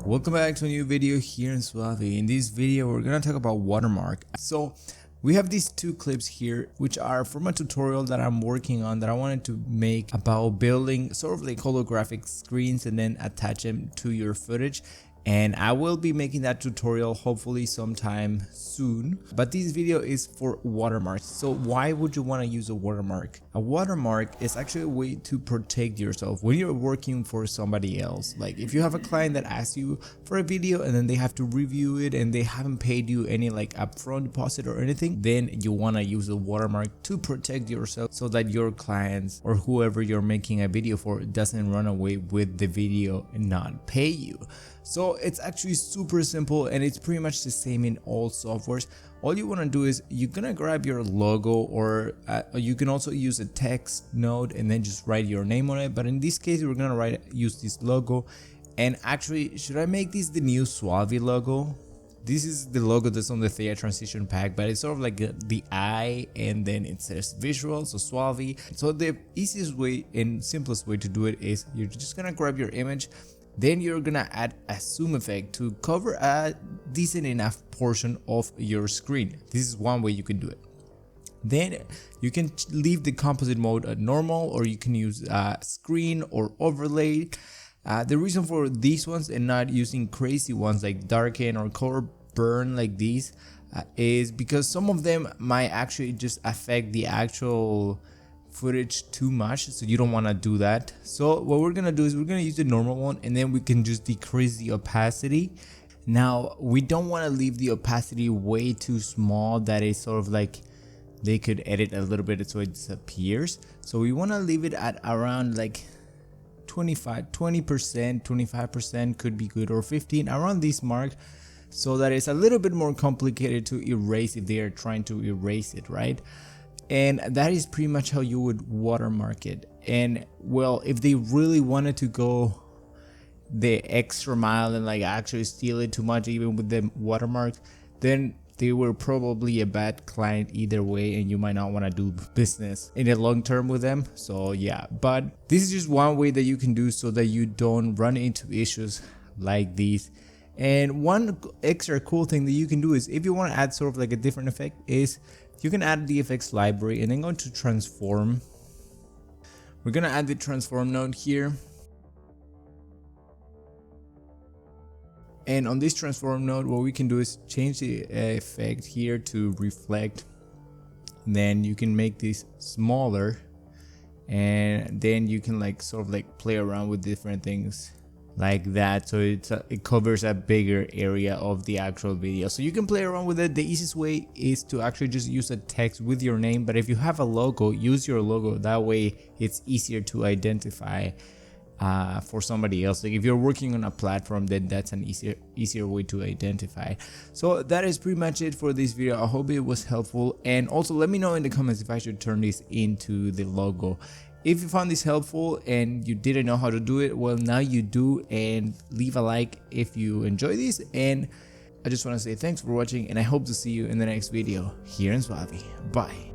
Welcome back to a new video here in SUALVI. In this video we're gonna talk about WATERMARK. So we have these two clips here which are from a tutorial that I'm working on that I wanted to make about building sort of like holographic screens and then attach them to your footage. And I will be making that tutorial hopefully sometime soon, but this video is for watermarks. So why would you want to use a watermark? A watermark is actually a way to protect yourself when you're working for somebody else. Like if you have a client that asks you for a video and then they have to review it and they haven't paid you any like upfront deposit or anything, then you want to use a watermark to protect yourself so that your clients or whoever you're making a video for doesn't run away with the video and not pay you. So it's actually super simple and it's pretty much the same in all softwares. All you want to do is you're gonna grab your logo, or you can also use a text note and then just write your name on it. But in this case, we're gonna use this logo. And actually, should I make this the new SUALVI logo? This is the logo that's on the Thea transition pack, but it's sort of like the eye and then it says visual, so SUALVI. So the easiest way and simplest way to do it is you're just gonna grab your image. Then you're gonna add a zoom effect to cover a decent enough portion of your screen. This is one way you can do it. Then you can leave the composite mode at normal, or you can use screen or overlay. The reason for these ones and not using crazy ones like darken or color burn like these is because some of them might actually just affect the actual footage too much, so you don't want to do that. So what we're gonna do is we're gonna use the normal one, and then we can just decrease the opacity. Now we don't want to leave the opacity way too small that is sort of like they could edit a little bit so it disappears. So we want to leave it at around like 20%, 25% could be good, or 15, around this mark, so that it's a little bit more complicated to erase if they are trying to erase it, right? And that is pretty much how you would watermark it. And well, if they really wanted to go the extra mile and like actually steal it too much even with the watermark, then they were probably a bad client either way, and you might not want to do business in the long term with them. So yeah, but this is just one way that you can do so that you don't run into issues like these. And one extra cool thing that you can do is if you want to add sort of like a different effect is you can add the effects library and then go to transform. We're gonna add the transform node here, and on this transform node what we can do is change the effect here to reflect. Then you can make this smaller, and then you can like sort of like play around with different things like that, so it covers a bigger area of the actual video. So you can play around with it. The easiest way is to actually just use a text with your name, but if you have a logo, use your logo. That way it's easier to identify for somebody else. Like if you're working on a platform, then that's an easier way to identify. So that is pretty much it for this video. I hope it was helpful, and also let me know in the comments if I should turn this into the logo. If you found this helpful and you didn't know how to do it, well, now you do, and leave a like if you enjoy this. And I just want to say thanks for watching, and I hope to see you in the next video here in SUALVI. Bye.